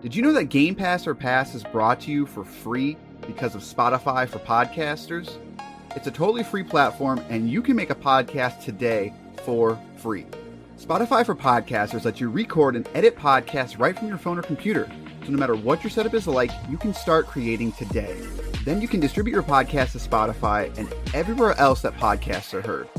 Did you know that Game Pass or Pass is brought to you for free because of Spotify for podcasters? It's a totally free platform, and you can make a podcast today for free. Spotify for podcasters lets you record and edit podcasts right from your phone or computer. So no matter what your setup is like, you can start creating today. Then you can distribute your podcast to Spotify and everywhere else that podcasts are heard.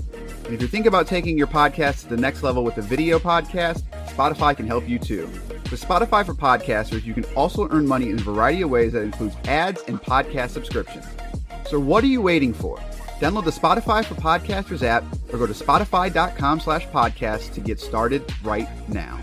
And if you think about taking your podcast to the next level with a video podcast, Spotify can help you too. With Spotify for podcasters, you can also earn money in a variety of ways that includes ads and podcast subscriptions. So what are you waiting for? Download the Spotify for Podcasters app or go to spotify.com/podcast to get started right now.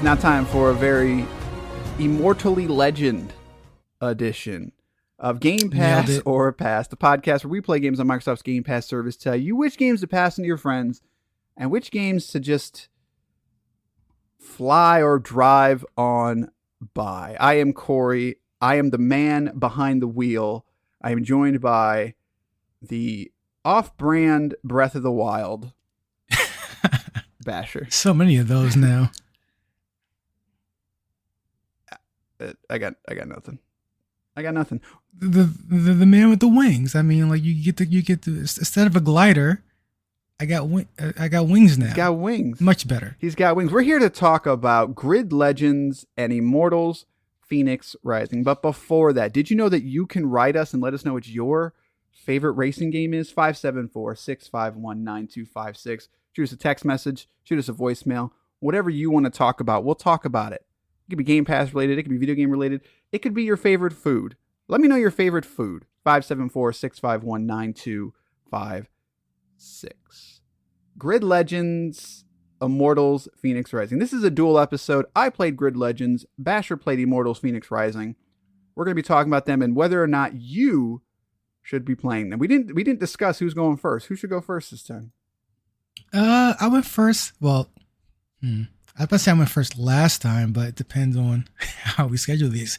Now time for a very Immortally Legend edition of Game Pass or Pass, the podcast where we play games on Microsoft's Game Pass service, tell you which games to pass into your friends and which games to just fly or drive on by. I am Cory. I am the man behind the wheel. I am joined by the off-brand Breath of the Wild Basher. So many of those now. I got nothing. I got nothing. The man with the wings. I mean, like you get to instead of a glider, I got wings now. He's got wings. Much better. He's got wings. We're here to talk about Grid Legends and Immortals Fenyx Rising. But before that, did you know that you can write us and let us know what your favorite racing game is? 574-651-9256. Shoot us a text message. Shoot us a voicemail. Whatever you want to talk about, we'll talk about it. It could be Game Pass related. It could be video game related. It could be your favorite food. Let me know your favorite food. 574-651-9256. Grid Legends, Immortals, Fenyx Rising. This is a dual episode. I played Grid Legends. Basher played Immortals, Fenyx Rising. We're going to be talking about them and whether or not you should be playing them. We didn't discuss who's going first. Who should go first this time? I went first. Well, I was about to say I went first last time, but it depends on how we schedule these.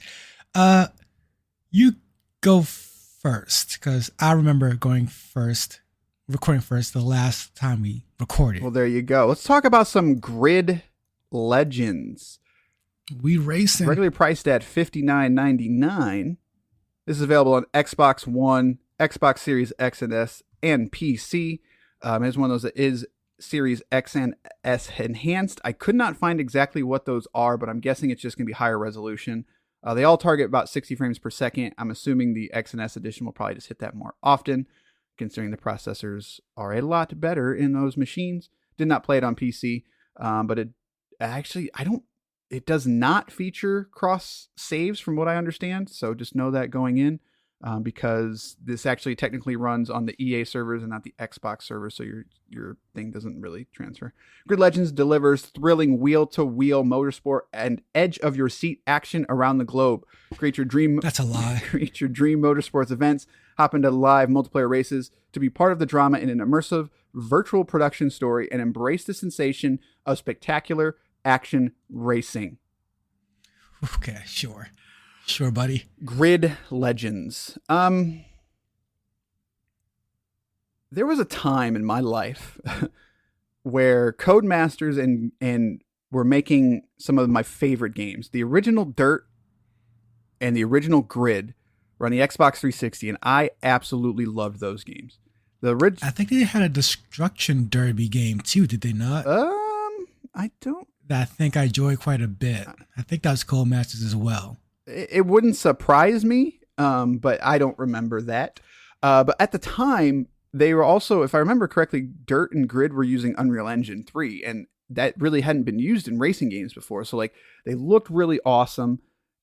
You go first, because I remember recording first the last time we recorded. Well, there you go. Let's talk about some Grid Legends. We racing. Regularly priced at $59.99. This is available on Xbox One, Xbox Series X and S, and PC. It's one of those that is Series X and S enhanced. I could not find exactly what those are, but I'm guessing it's just going to be higher resolution. They all target about 60 frames per second. I'm assuming the X and S edition will probably just hit that more often, considering the processors are a lot better in those machines. Did not play it on PC, but it does not feature cross saves from what I understand. So just know that going in. Because this actually technically runs on the EA servers and not the Xbox servers, so your thing doesn't really transfer. Grid Legends delivers thrilling wheel-to-wheel motorsport and edge-of-your-seat action around the globe. Create your dream. That's a lie. Create your dream motorsports events. Hop into live multiplayer races to be part of the drama in an immersive virtual production story and embrace the sensation of spectacular action racing. Okay, sure. Sure, buddy. Grid Legends. There was a time in my life where Codemasters and were making some of my favorite games. The original Dirt and the original Grid were on the Xbox 360, and I absolutely loved those games. I think they had a Destruction Derby game too, did they not? I don't. That I think I enjoyed quite a bit. I think that was Codemasters as well. It wouldn't surprise me, but I don't remember that. But at the time, they were also, if I remember correctly, Dirt and Grid were using Unreal Engine 3, and that really hadn't been used in racing games before. So, like, they looked really awesome.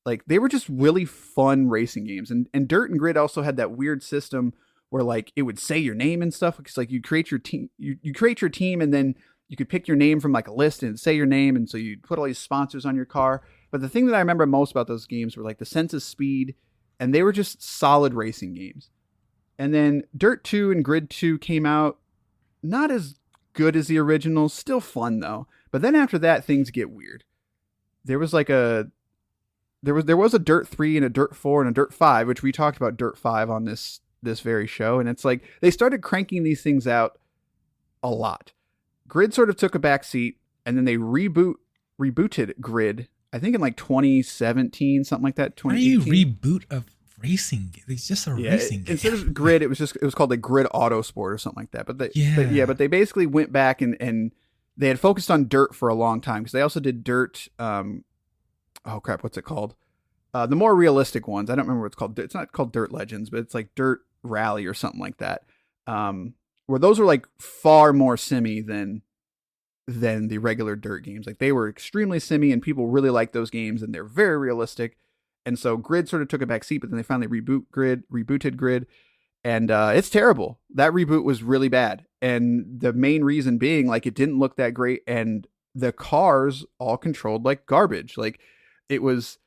Like, they were just really fun racing games. And Dirt and Grid also had that weird system where, like, it would say your name and stuff. Because, like, you create your team, you create your team, and then you could pick your name from like a list and say your name. And so you'd put all these sponsors on your car. But the thing that I remember most about those games were like the sense of speed, and they were just solid racing games. And then Dirt 2 and Grid 2 came out, not as good as the originals, still fun though. But then after that, things get weird. There was like there was a Dirt 3 and a Dirt 4 and a Dirt 5, which we talked about Dirt 5 on this very show. And it's like they started cranking these things out a lot. Grid sort of took a back seat, and then they rebooted Grid, I think in like 2017, something like that. How do you reboot a racing game? It's just a racing game. Instead of Grid, it was called like Grid Autosport or something like that. But they basically went back and they had focused on Dirt for a long time, because they also did Dirt. Oh crap, what's it called? The more realistic ones. I don't remember what it's called. It's not called Dirt Legends, but it's like Dirt Rally or something like that. Where those were like far more simmy than the regular Dirt games. Like they were extremely simmy, and people really like those games, and they're very realistic. And so Grid sort of took a back seat, but then they finally rebooted Grid, and it's terrible. That reboot was really bad, and the main reason being like it didn't look that great, and the cars all controlled like garbage. Like it was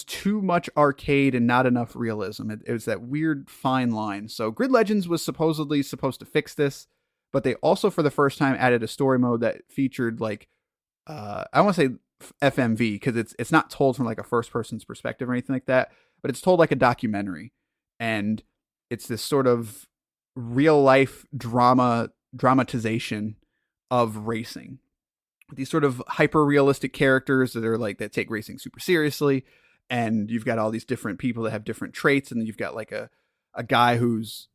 too much arcade and not enough realism. It was that weird fine line. So Grid Legends was supposedly supposed to fix this, but they also for the first time added a story mode that featured like I want to say FMV, because it's not told from like a first person's perspective or anything like that, but it's told like a documentary, and it's this sort of real life dramatization of racing. These sort of hyper realistic characters that are like that take racing super seriously, and you've got all these different people that have different traits, and then you've got like a guy who's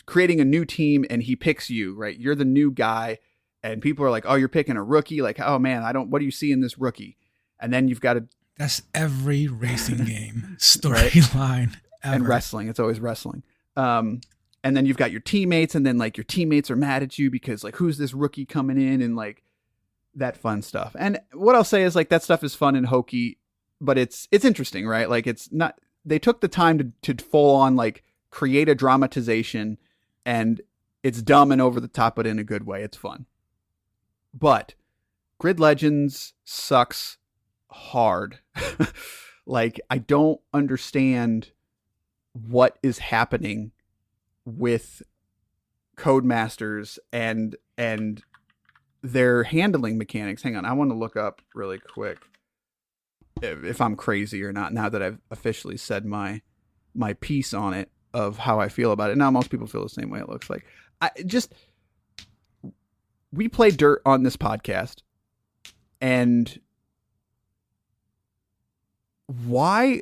creating a new team, and he picks you, right? You're the new guy, and people are like, "Oh, you're picking a rookie." Like, "Oh man, what do you see in this rookie?" And then you've got to. That's every racing game storyline ever. And wrestling. It's always wrestling. And then you've got your teammates, and then like your teammates are mad at you because like, who's this rookie coming in, and like that fun stuff. And what I'll say is like that stuff is fun and hokey, but it's interesting, right? Like it's not. They took the time to full on like create a dramatization, and it's dumb and over the top, but in a good way. It's fun. But Grid Legends sucks hard. Like I don't understand what is happening with Codemasters and their handling mechanics. Hang on, I want to look up really quick if I'm crazy or not, now that I've officially said my piece on it of how I feel about it. Now most people feel the same way, it looks like. We play Dirt on this podcast, and why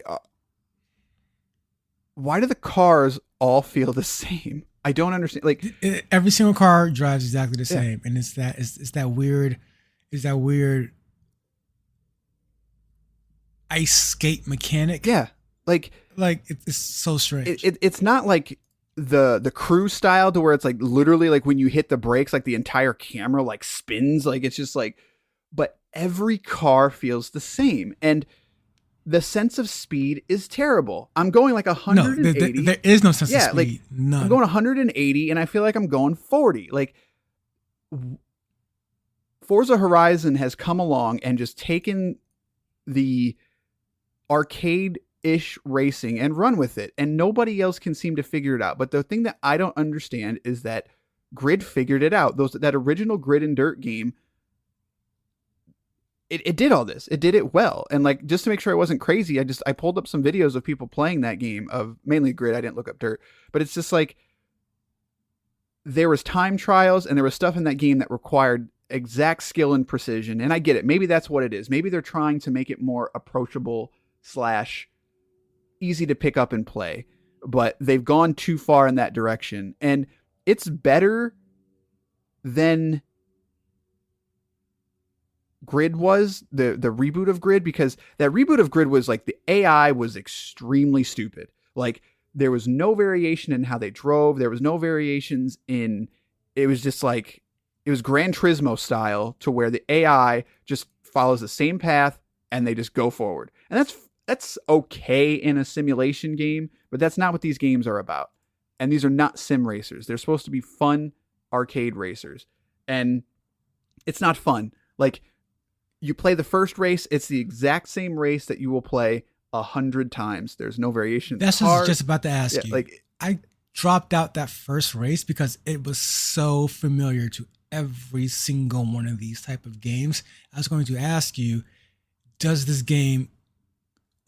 do the cars all feel the same? I don't understand. Like every single car drives exactly the same, and it's that weird ice skate mechanic. Yeah, like it's so strange. It's not like the crew style to where it's like literally like when you hit the brakes, like the entire camera like spins. Like it's just like, but every car feels the same, and the sense of speed is terrible. I'm going like 180. No, there is no sense of speed. Like, none. I'm going 180 and I feel like I'm going 40. Like Forza Horizon has come along and just taken the arcade-ish racing and run with it, and nobody else can seem to figure it out. But the thing that I don't understand is that Grid figured it out. That original Grid and Dirt game, it did all this. It did it well. And like, just to make sure I wasn't crazy, I pulled up some videos of people playing that game, of mainly Grid. I didn't look up Dirt, but it's just like there was time trials and there was stuff in that game that required exact skill and precision. And I get it. Maybe that's what it is. Maybe they're trying to make it more approachable / easy to pick up and play, but they've gone too far in that direction. And it's better than Grid was, the reboot of Grid, because that reboot of Grid was like the AI was extremely stupid. Like there was no variation in how they drove. There was no variations in, it was just like, it was Gran Turismo style, to where the AI just follows the same path and they just go forward. And that's okay in a simulation game, but that's not what these games are about. And these are not sim racers. They're supposed to be fun arcade racers. And it's not fun. Like, you play the first race, it's the exact same race that you will play 100 times. There's no variation. That's what I was just about to ask you. Like, I dropped out that first race because it was so familiar to every single one of these type of games. I was going to ask you, does this game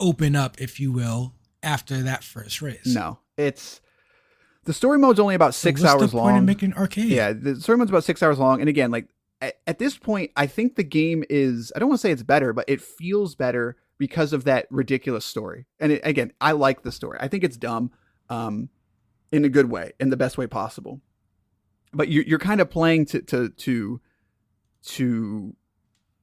open up, if you will, after that first race? No, the story mode's only about 6 hours long. What's the point of making an arcade? Yeah, the story mode's about 6 hours long. And again, like at this point, I think the game is, I don't want to say it's better, but it feels better because of that ridiculous story. And again, I like the story. I think it's dumb in a good way, in the best way possible. But you're kind of playing to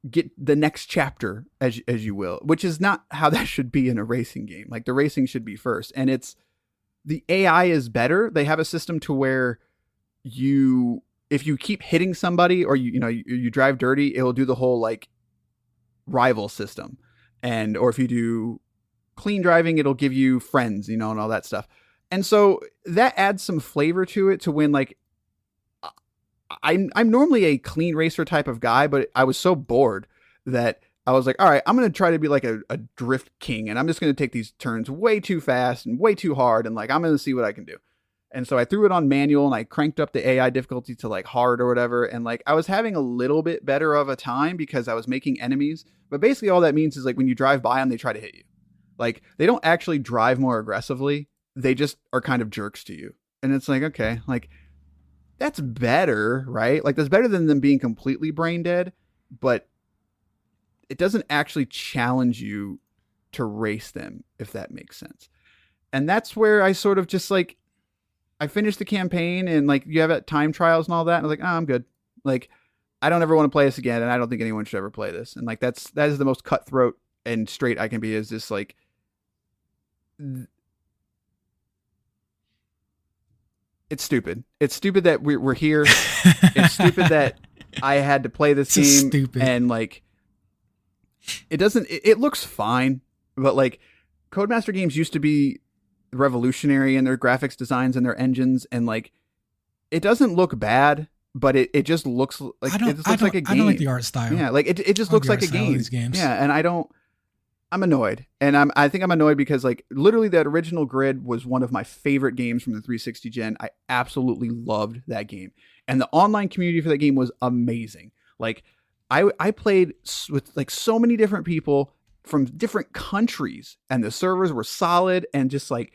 get the next chapter, as you will, which is not how that should be in a racing game. Like, the racing should be first. And the AI is better. They have a system to where if you keep hitting somebody or you drive dirty, it'll do the whole like rival system. Or if you do clean driving, it'll give you friends, and all that stuff. And so that adds some flavor to it, to when, like, I'm normally a clean racer type of guy, but I was so bored that I was like, all right, I'm going to try to be like a drift king, and I'm just going to take these turns way too fast and way too hard, and like, I'm going to see what I can do. And so I threw it on manual, and I cranked up the AI difficulty to like hard or whatever. And like, I was having a little bit better of a time because I was making enemies. But basically all that means is, like, when you drive by them, they try to hit you. Like, they don't actually drive more aggressively. They just are kind of jerks to you. And it's like, okay, like, that's better, right? Like, that's better than them being completely brain dead, but it doesn't actually challenge you to race them, if that makes sense. And that's where I sort of just like, I finished the campaign, and like, you have time trials and all that, and I was like, I'm good. Like, I don't ever want to play this again, and I don't think anyone should ever play this. And like, that is the most cutthroat and straight I can be, is just like, it's stupid. It's stupid that we're here. It's stupid that I had to play this game. Stupid. And like, it looks fine, but like, Codemaster games used to be revolutionary in their graphics designs and their engines, and like, it doesn't look bad, but it just looks like it just looks like a game. I don't like the art style. Yeah, like it just looks like a game. These games. Yeah, and I'm annoyed, and I think I'm annoyed because like, literally, that original Grid was one of my favorite games from the 360 gen. I absolutely loved that game, and the online community for that game was amazing. Like, I played with like so many different people from different countries, and the servers were solid, and just like,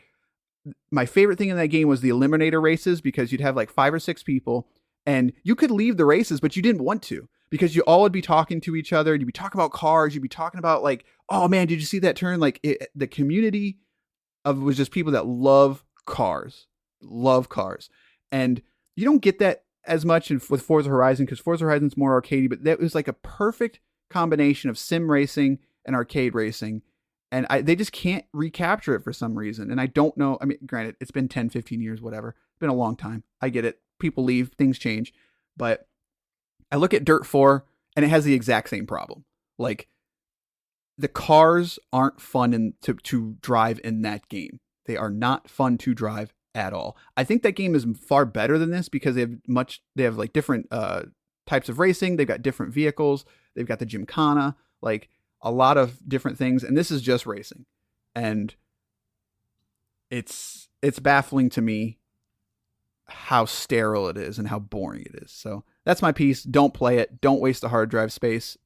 my favorite thing in that game was the eliminator races, because you'd have like 5 or 6 people, and you could leave the races, but you didn't want to, because you all would be talking to each other. You'd be talking about cars. You'd be talking about like, oh man, did you see that turn? Like, the community was just people that love cars. And you don't get that as much with Forza Horizon, because Forza Horizon's more arcadey, but that was like a perfect combination of sim racing and arcade racing. And they just can't recapture it for some reason. And I don't know. I mean, granted, it's been 10, 15 years, whatever. It's been a long time. I get it. People leave, things change. But I look at Dirt 4, and it has the exact same problem. Like, the cars aren't fun to drive in that game. They are not fun to drive at all. I think that game is far better than this, because they have like different types of racing. They've got different vehicles. They've got the Gymkhana, like a lot of different things. And this is just racing. And it's baffling to me how sterile it is and how boring it is. So that's my piece. Don't play it. Don't waste the hard drive space.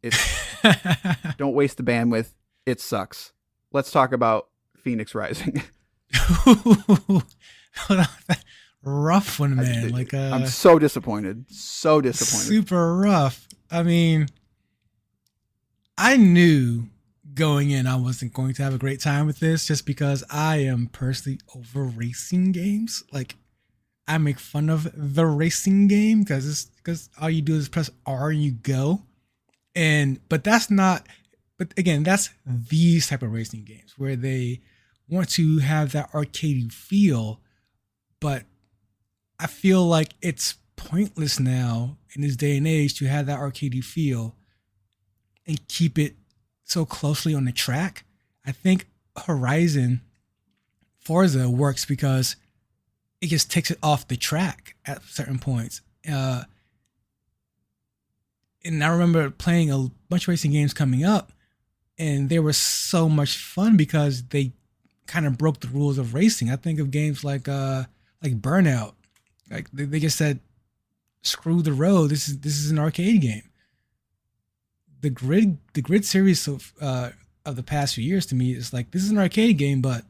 Don't waste the bandwidth. It sucks. Let's talk about Fenyx Rising. Rough one, man. I'm so disappointed. So disappointed. Super rough. I mean, I knew going in I wasn't going to have a great time with this, just because I am personally over racing games. Like, I make fun of the racing game because all you do is press R and you go. But again, that's these type of racing games where they want to have that arcadey feel, but I feel like it's pointless now in this day and age to have that arcadey feel and keep it so closely on the track. I think Forza works because it just takes it off the track at certain points. And I remember playing a bunch of racing games coming up, and they were so much fun because they kind of broke the rules of racing. I think of games like Burnout. Like they just said, screw the road. This is an arcade game. The grid series of the past few years to me is like, this is an arcade game, but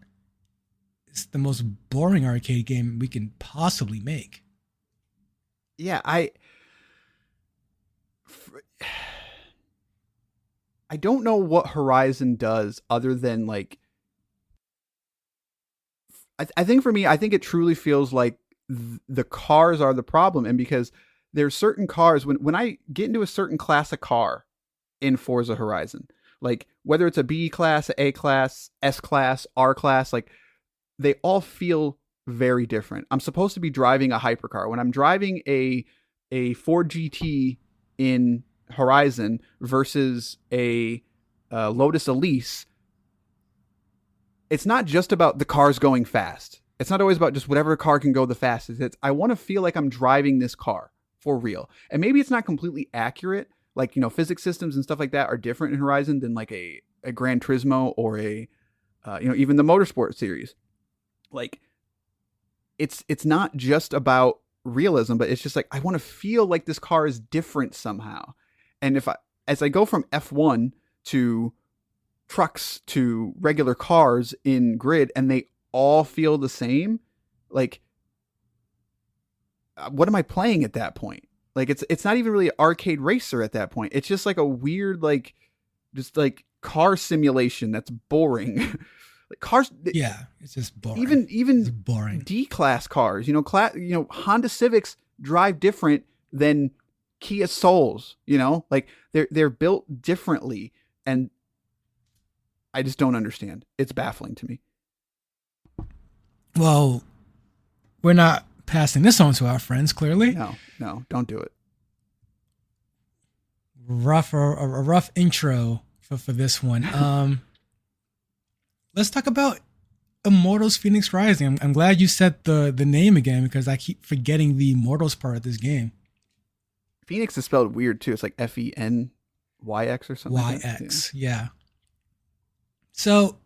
it's the most boring arcade game we can possibly make. Yeah, I don't know what Horizon does other than like, I think for me, I think it truly feels like the cars are the problem. And because there's certain cars, when I get into a certain class of car in Forza Horizon, like whether it's a B class, A class, S class, R class, like they all feel very different. I'm supposed to be driving a hypercar. When I'm driving a Ford GT in Horizon versus a Lotus Elise, it's not just about the cars going fast. It's not always about just whatever car can go the fastest. I want to feel like I'm driving this car for real. And maybe it's not completely accurate. Like, physics systems and stuff like that are different in Horizon than like a Gran Turismo or a, even the Motorsport series. Like, it's not just about realism, but it's just like, I want to feel like this car is different somehow. And as I go from F1 to trucks to regular cars in Grid and they all feel the same, like, what am I playing at that point? Like, it's not even really an arcade racer at that point. It's just like a weird, like, just like car simulation that's boring. Like cars. Yeah, it's just boring. Even boring. D-class cars, Honda Civics drive different than Kia Souls, like they're built differently. And I just don't understand. It's baffling to me. Well, we're not passing this on to our friends, clearly. No, don't do it. A rough intro for this one. Let's talk about Immortals Fenyx Rising. I'm glad you said the name again because I keep forgetting the Immortals part of this game. Phoenix is spelled weird too. It's like Fenyx or something. YX, yeah. So,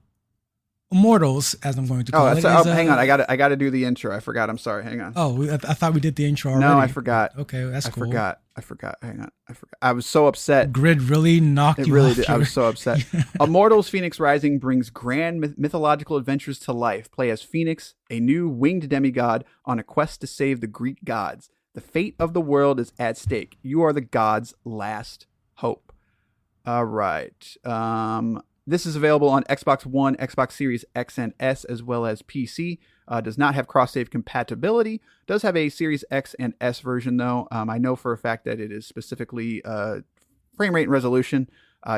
Immortals, as I'm going to call it. Hang on. I got to do the intro. I forgot. I'm sorry. Hang on. Oh, I thought we did the intro already. No, I forgot. Okay, that's cool. I forgot. Hang on. I forgot. I was so upset. Grid really knocked you off. I was so upset. Immortals Fenyx Rising brings grand mythological adventures to life. Play as Phoenix, a new winged demigod on a quest to save the Greek gods. The fate of the world is at stake. You are the gods' last hope. All right. This is available on Xbox One, Xbox Series X and S, as well as PC. Does not have cross-save compatibility. Does have a Series X and S version, though. I know for a fact that it is specifically frame rate and resolution.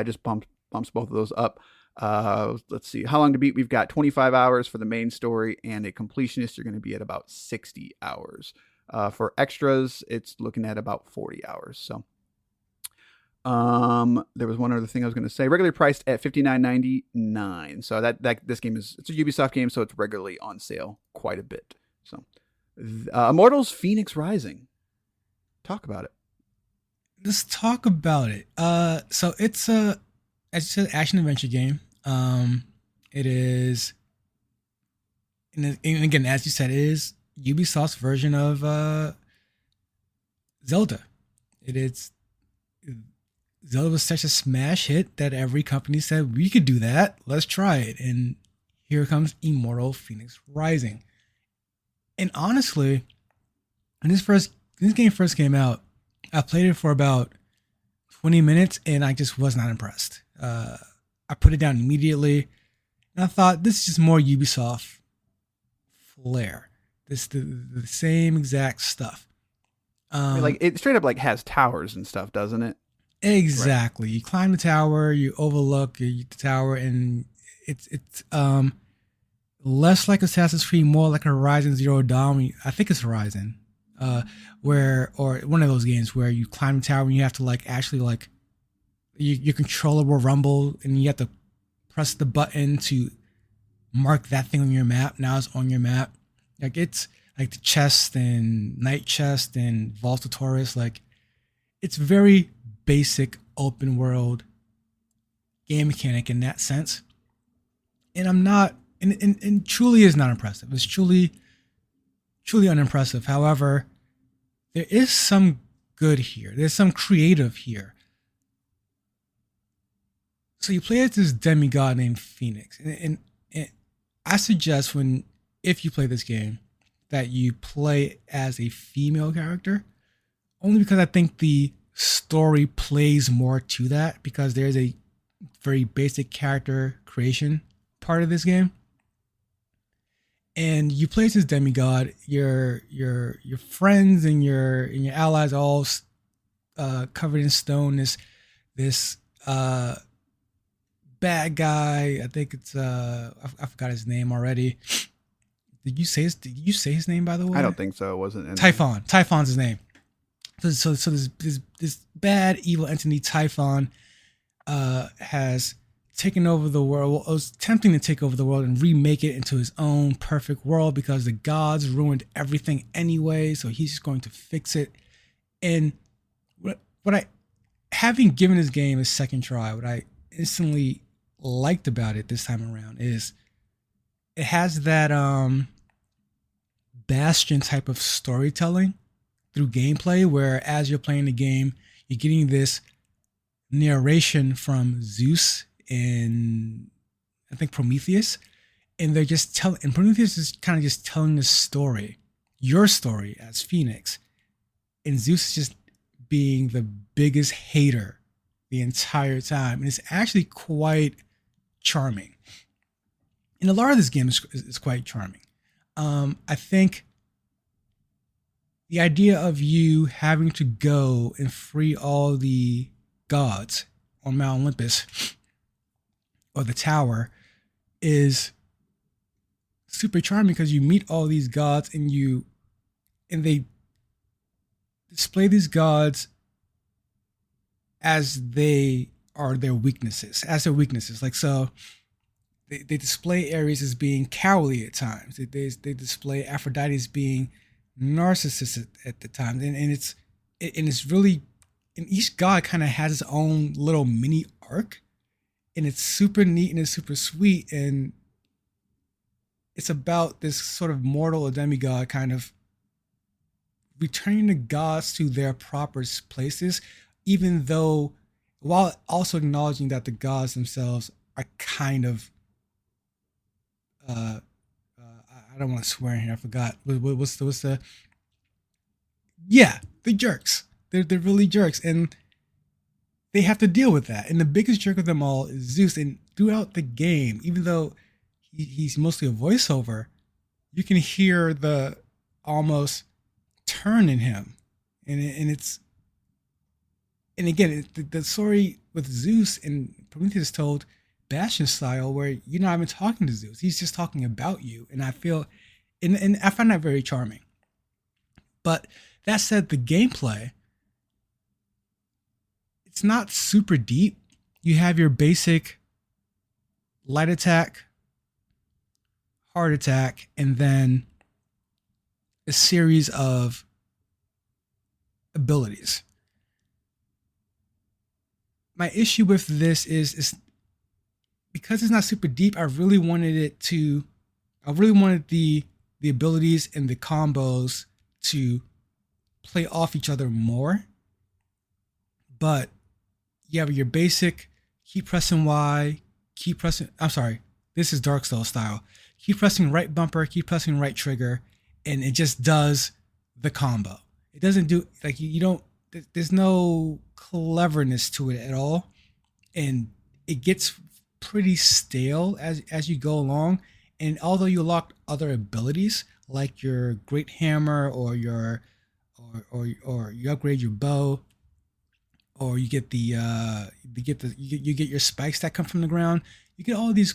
Just bumps both of those up. Let's see. How long to beat? We've got 25 hours for the main story, and a completionist, you're going to be at about 60 hours. For extras, it's looking at about 40 hours. So. There was one other thing I was going to say. Regularly priced at $59.99. So that this game it's a Ubisoft game, so it's regularly on sale quite a bit. So, Immortals Fenyx Rising. Talk about it. Let's talk about it. So it's as you said, action adventure game. It is, and again, as you said, it is Ubisoft's version of Zelda. Zelda was such a smash hit that every company said, we could do that. Let's try it. And here comes Immortal Fenyx Rising. And honestly, when this game first came out, I played it for about 20 minutes and I just was not impressed. I put it down immediately and I thought, this is just more Ubisoft flair. This the same exact stuff. Like it straight up like has towers and stuff, doesn't it? Exactly. Right. You climb the tower, you overlook the tower, and it's less like Assassin's Creed, more like a Horizon Zero Dawn. I think it's Horizon, or one of those games where you climb the tower and you have to actually your controller will rumble and you have to press the button to mark that thing on your map. Now it's on your map. Like it's like the chest and Night Chest and Vault of Taurus. Like it's very basic open world game mechanic in that sense. And I'm not, and truly is not impressive. It's truly unimpressive. However, there is some good here. There's some creative here. So you play as this demigod named Fenyx. And I suggest if you play this game, that you play as a female character. Only because I think the story plays more to that, because there's a very basic character creation part of this game. And you play as this demigod. Your friends and your allies are all covered in stone. This bad guy. I think it's I forgot his name already. Did you say his name, by the way? I don't think so. It wasn't in Typhon. Typhon's his name. So this bad evil entity Typhon has taken over the world. Well, was attempting to take over the world and remake it into his own perfect world, because the gods ruined everything anyway. So he's just going to fix it. And having given this game a second try, what I instantly liked about it this time around is it has that Bastion type of storytelling through gameplay, where as you're playing the game, you're getting this narration from Zeus and I think Prometheus, and they're just telling, and Prometheus is kind of just telling the story, your story as Fenyx, and Zeus is just being the biggest hater the entire time, and it's actually quite charming. And a lot of this game is quite charming. I think the idea of you having to go and free all the gods on Mount Olympus or the tower is super charming, because you meet all these gods and they display these gods as they are their weaknesses, Like, so they display Ares as being cowardly at times. They display Aphrodite as being narcissistic at the time, and it's really, and each god kind of has his own little mini arc, and it's super neat and it's super sweet, and it's about this sort of mortal or demigod kind of returning the gods to their proper places, even though, while also acknowledging that the gods themselves are kind of I don't want to swear in here. I forgot. What's the? Yeah, they're jerks. They're really jerks, and they have to deal with that. And the biggest jerk of them all is Zeus. And throughout the game, even though he's mostly a voiceover, you can hear the almost turn in him, and again, the story with Zeus and Prometheus told Bastion style, where you're not even talking to Zeus. He's just talking about you. And I feel, and I find that very charming. But that said, the gameplay, it's not super deep. You have your basic light attack, hard attack, and then a series of abilities. My issue with this is because it's not super deep. I really wanted the abilities and the combos to play off each other more. But you have your basic keep pressing Y, this is Dark Souls style. Keep pressing right bumper, keep pressing right trigger, and it just does the combo. It doesn't do, like, you don't, there's no cleverness to it at all. And it gets pretty stale as you go along. And although you unlock other abilities like your great hammer or you upgrade your bow, or you get you get your spikes that come from the ground, you get all these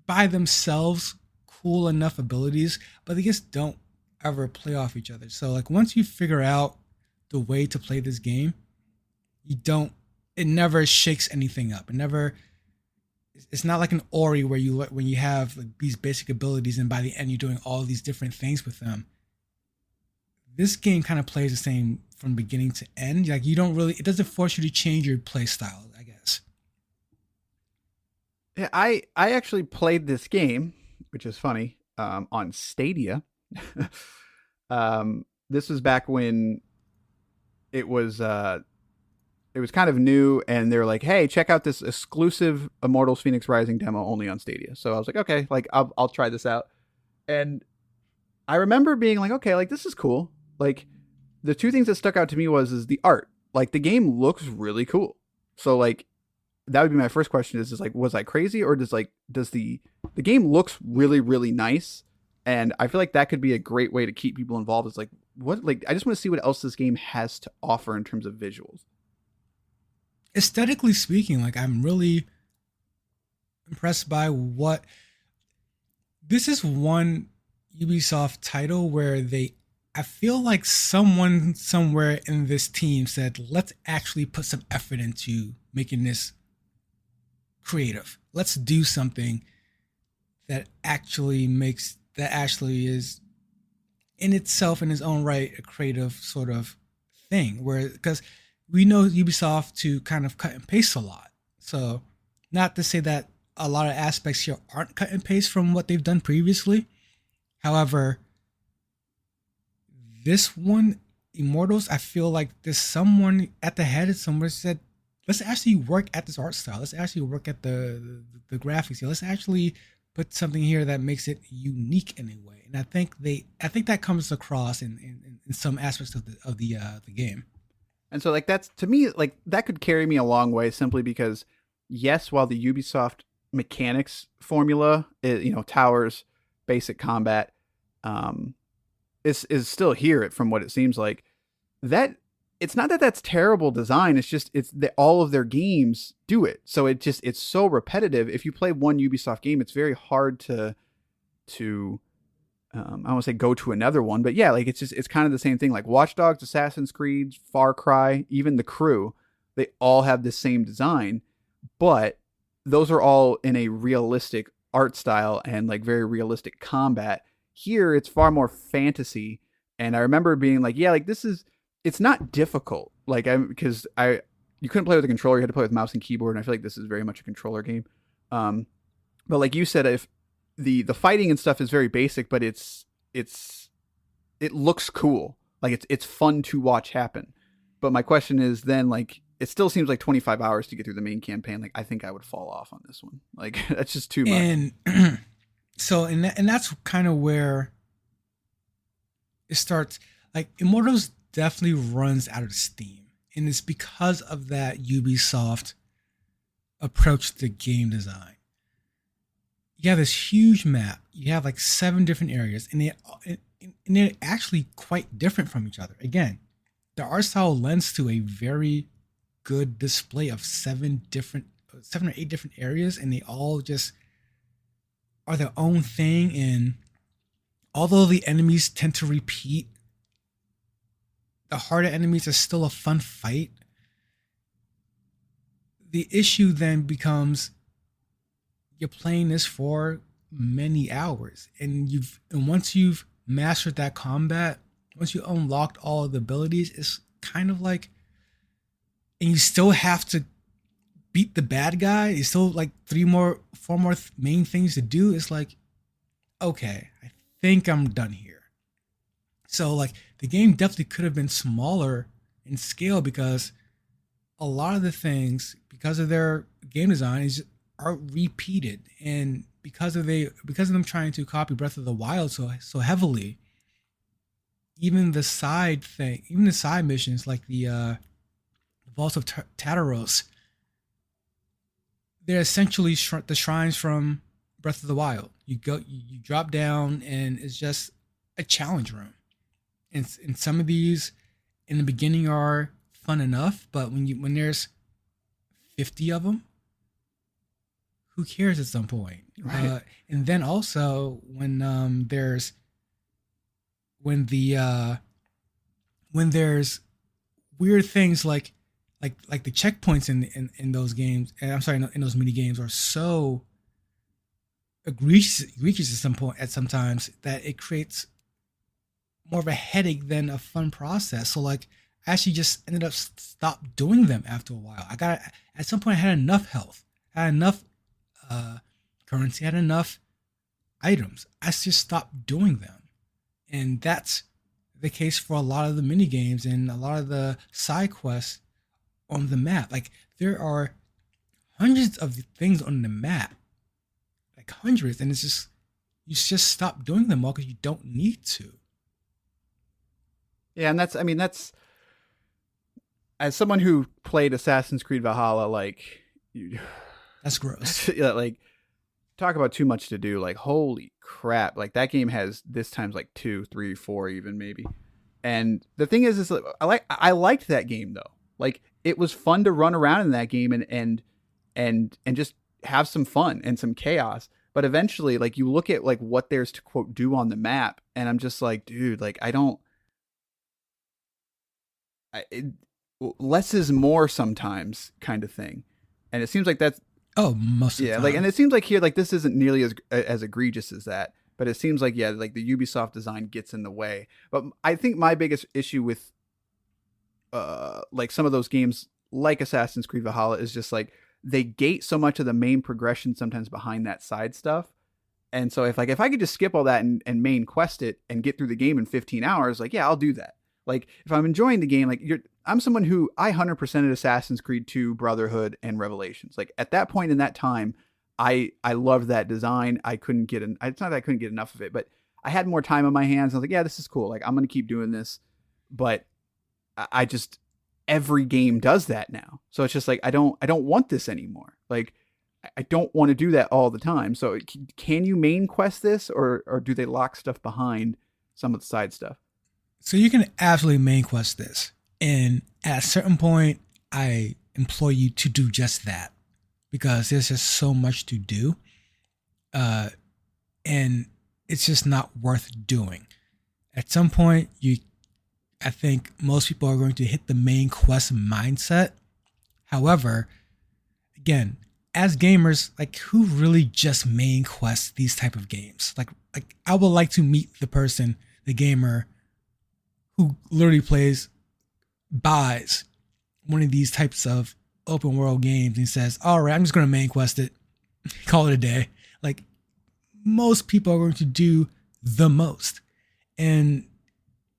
by themselves cool enough abilities, but they just don't ever play off each other. So like once you figure out the way to play this game, it never shakes anything up. It's not like an Ori where when you have like these basic abilities and by the end you're doing all these different things with them. this game kind of plays the same from beginning to end. Like you don't really, it doesn't force you to change your play style, I guess. Yeah, I actually played this game, which is funny, on Stadia. This was back when it was uh, it was kind of new, and they're like, "Hey, check out this exclusive Immortals Fenyx Rising demo only on Stadia." So I was like, "Okay, like I'll try this out." And I remember being like, "Okay, like this is cool." Like the two things that stuck out to me is the art. Like the game looks really cool. So like that would be my first question is like was I crazy, or does the game looks really really nice, and I feel like that could be a great way to keep people involved. Is like what, like I just want to see what else this game has to offer in terms of visuals. Aesthetically speaking, like I'm really impressed by what this is one Ubisoft title where they I feel like someone somewhere in this team said, let's actually put some effort into making this creative. Let's do something that actually is in itself in its own right a creative sort of thing where because we know Ubisoft to kind of cut and paste a lot. So not to say that a lot of aspects here aren't cut and paste from what they've done previously. However, this one, Immortals, I feel like there's someone at the head of somewhere said, let's actually work at this art style. Let's actually work at the graphics here. Let's actually put something here that makes it unique in a way. And I think that comes across in some aspects of the game. And so like that's to me like that could carry me a long way simply because yes, while the Ubisoft mechanics formula is, towers, basic combat, um, is still here from what it seems like, that it's not that that's terrible design. It's just it's that all of their games do it. So it's so repetitive. If you play one Ubisoft game, it's very hard to I don't want to say go to another one, but yeah, like it's kind of the same thing. Like Watch Dogs, Assassin's Creed, Far Cry, even The Crew, they all have the same design, but those are all in a realistic art style and like very realistic combat. Here, it's far more fantasy, and I remember being like, yeah, like it's not difficult, like because I you couldn't play with a controller, you had to play with mouse and keyboard, and I feel like this is very much a controller game. Um, but like you said, if the fighting and stuff is very basic, but it looks cool. Like it's fun to watch happen. But my question is then like it still seems like 25 hours to get through the main campaign. Like I think I would fall off on this one. Like that's just too much. And so and that's kind of where it starts. Like Immortals definitely runs out of steam, and it's because of that Ubisoft approach to game design. You have this huge map. You have like 7 different areas, and they're actually quite different from each other. Again, the art style lends to a very good display of 7 or 8 different areas, and they all just are their own thing. And although the enemies tend to repeat, the harder enemies are still a fun fight. The issue then becomes you're playing this for many hours, and once you've mastered that combat, once you unlocked all of the abilities, it's kind of like, and you still have to beat the bad guy. You still like 4 more main things to do. It's like, okay, I think I'm done here. So like the game definitely could have been smaller in scale because a lot of the things, because of their game design, are repeated, and because of them trying to copy Breath of the Wild so heavily, even the side missions like the Vault of Tartaros, they're essentially the shrines from Breath of the Wild. You drop down, and it's just a challenge room. And some of these in the beginning are fun enough, but when there's 50 of them, who cares at some point? Right. And then also when there's weird things like the checkpoints in those games, and I'm sorry, in those mini games are so egregious at some point at sometimes that it creates more of a headache than a fun process. So like I actually just ended up stopped doing them after a while. I got at some point I had enough health, I had enough currency, I had enough items. I just stopped doing them. And that's the case for a lot of the mini games and a lot of the side quests on the map. Like there are hundreds of things on the map, like hundreds, and it's just you just stop doing them all because you don't need to. Yeah, and that's as someone who played Assassin's Creed Valhalla, like that's gross. Yeah, like talk about too much to do. Like holy crap! Like that game has this times like 2, 3, 4, even maybe. And the thing is like, I liked that game though. Like it was fun to run around in that game and just have some fun and some chaos. But eventually, like you look at like what there's to quote do on the map, and I'm just like, dude, like I don't. Less is more sometimes, kind of thing, and it seems like that's most of the time. like, and it seems like here like this isn't nearly as egregious as that, but it seems like like the Ubisoft design gets in the way. But I think my biggest issue with like some of those games like Assassin's Creed Valhalla is just like they gate so much of the main progression sometimes behind that side stuff. And so if I could just skip all that and main quest it and get through the game in 15 hours, like, yeah, I'll do that. Like if I'm enjoying the game, like I'm someone who I 100%ed Assassin's Creed 2, Brotherhood, and Revelations. Like at that point in that time, I loved that design. I couldn't get it's not that I couldn't get enough of it, but I had more time on my hands. I was like, yeah, this is cool. Like I'm going to keep doing this. But I just, every game does that now. So it's just like, I don't want this anymore. Like I don't want to do that all the time. So can you main quest this or do they lock stuff behind some of the side stuff? So you can absolutely main quest this. And at a certain point, I implore you to do just that because there's just so much to do. And it's just not worth doing. At some point, I think most people are going to hit the main quest mindset. However, again, as gamers, like who really just main quests these type of games? Like I would like to meet the person, the gamer, who literally buys one of these types of open world games and says, all right, I'm just going to main quest it, call it a day. Like most people are going to do the most. And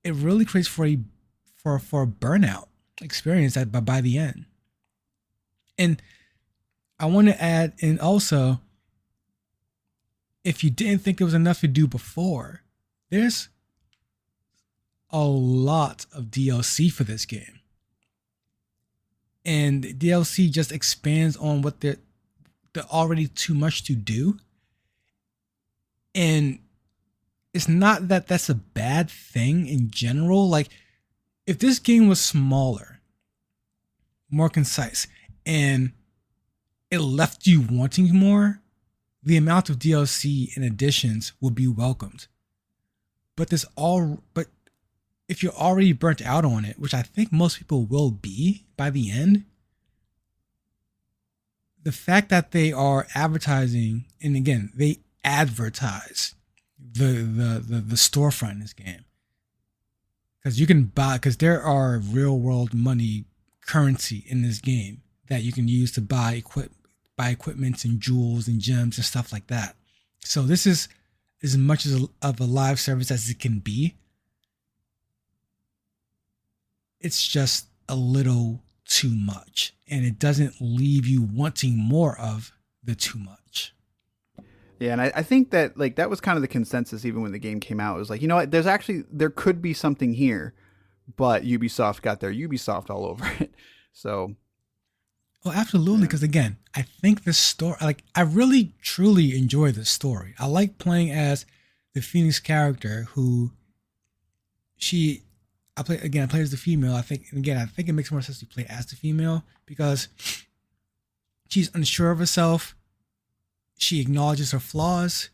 it really creates for a burnout experience by the end. And I want to add, and also, if you didn't think there was enough to do before, there's a lot of DLC for this game. And DLC just expands on what they're already too much to do. And it's not that that's a bad thing in general. Like, if this game was smaller, more concise, and it left you wanting more, the amount of DLC and additions would be welcomed. But if you're already burnt out on it, which I think most people will be by the end, the fact that they are advertising, and again, they advertise the storefront in this game, because you can buy, because there are real world money currency in this game that you can use to buy equipment and jewels and gems and stuff like that. So this is as much of a live service as it can be. It's just a little too much, and it doesn't leave you wanting more of the too much. Yeah, and I think that like that was kind of the consensus even when the game came out. It was like, you know what, there could be something here, but Ubisoft got their Ubisoft all over it. So well, absolutely, because again, I think the story, like I really truly enjoy the story. I like playing as the Fenyx character who I play as the female. I think it makes more sense to play as the female because she's unsure of herself. She acknowledges her flaws,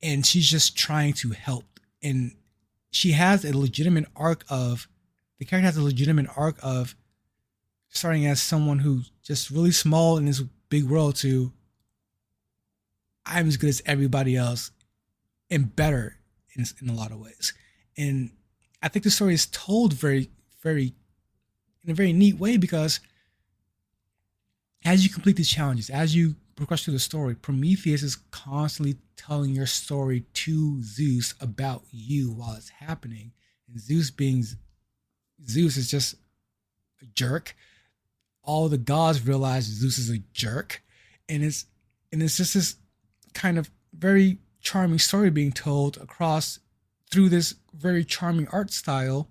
and she's just trying to help. And the character has a legitimate arc of starting as someone who's just really small in this big world to I'm as good as everybody else and better in a lot of ways. And I think the story is told in a very neat way, because as you complete these challenges, as you progress through the story, Prometheus is constantly telling your story to Zeus about you while it's happening. And Zeus is just a jerk. All the gods realize Zeus is a jerk. And it's just this kind of very charming story being told across through this very charming art style.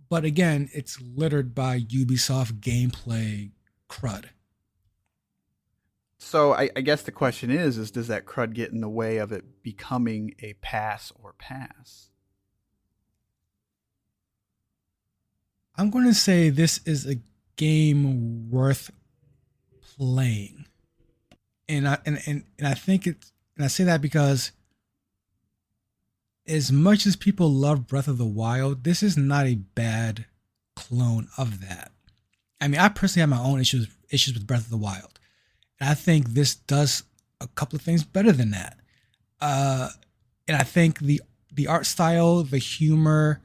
But again, it's littered by Ubisoft gameplay crud. So I guess the question is does that crud get in the way of it becoming a pass or pass? I'm going to say this is a game worth playing. And I think it's, and I say that because as much as people love Breath of the Wild, this is not a bad clone of that. I mean, I personally have my own issues with Breath of the Wild. And I think this does a couple of things better than that. And I think the art style, the humor,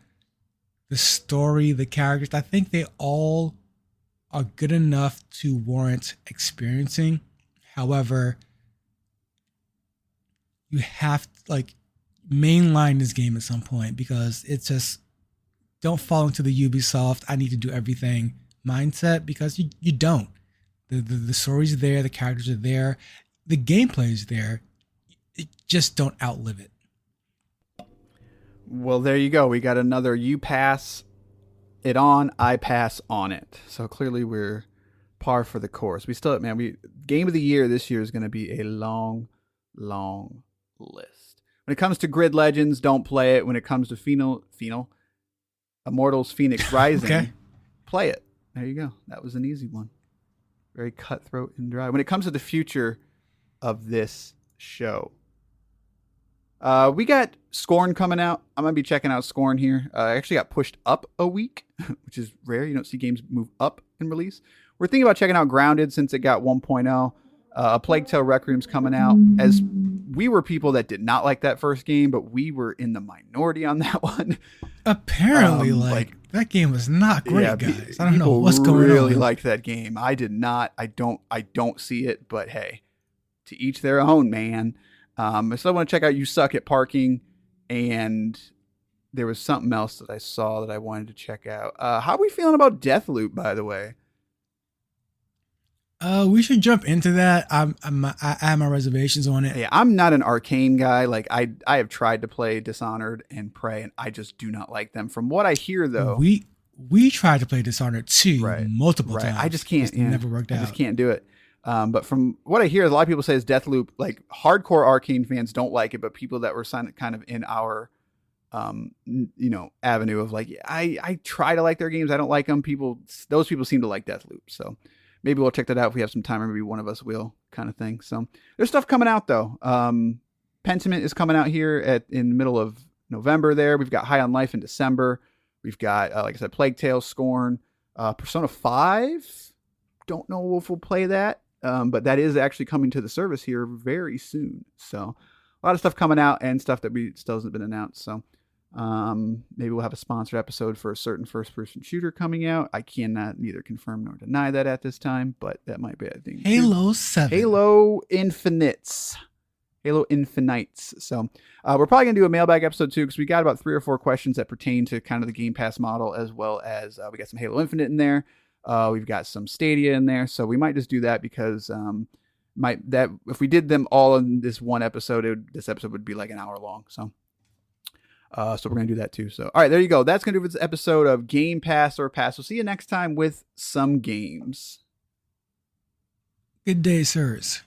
the story, the characters, I think they all are good enough to warrant experiencing. However, you have to mainline this game at some point, because it's just, don't fall into the Ubisoft I need to do everything mindset, because you don't. The story's there, the characters are there, the gameplay is there. Just don't outlive it. Well, there you go. We got another you pass it on, I pass on it. So clearly we're par for the course. We still, man, game of the year this year is going to be a long, long list. When it comes to Grid Legends, don't play it. When it comes to Immortals Fenyx Rising, okay, play it. There you go. That was an easy one. Very cutthroat and dry. When it comes to the future of this show, we got Scorn coming out. I'm going to be checking out Scorn here. I actually got pushed up a week, which is rare. You don't see games move up in release. We're thinking about checking out Grounded since it got 1.0. A Plague Tale Requiem's coming out. As we were people that did not like that first game, but we were in the minority on that one. Apparently, that game was not great, yeah, guys. I don't know what's going on. Really liked that game. I did not. I don't see it, but hey, to each their own, man. I still want to check out You Suck at Parking, and there was something else that I saw that I wanted to check out. How are we feeling about Deathloop, by the way? We should jump into that. I have my reservations on it. Yeah, I'm not an Arcane guy. I have tried to play Dishonored and Prey, and I just do not like them. From what I hear, though, we tried to play Dishonored too, multiple times. I just can't. It never worked out. I just can't do it. But from what I hear, a lot of people say is Deathloop. Hardcore Arcane fans don't like it, but people that were kind of in our, avenue of I try to like their games. I don't like them. Those people seem to like Deathloop. So maybe we'll check that out if we have some time, or maybe one of us will, kind of thing. So there's stuff coming out though. Pentiment is coming out here in the middle of November. There we've got High on Life in December. We've got like I said, Plague Tale, Scorn, Persona 5. Don't know if we'll play that. But that is actually coming to the service here very soon. So a lot of stuff coming out and stuff that still hasn't been announced. So maybe we'll have a sponsored episode for a certain first-person shooter coming out. I cannot neither confirm nor deny that at this time, but that might be a thing. Halo 7. Halo Infinites. So we're probably going to do a mailbag episode too, because we got about 3 or 4 questions that pertain to kind of the Game Pass model, as well as we got some Halo Infinite in there. We've got some Stadia in there, so we might just do that because if we did them all in this one episode, this episode would be like an hour long. So we're gonna do that too. So all right, there you go. That's gonna do for this episode of Game Pass or Pass. We'll see you next time with some games. Good day, sirs.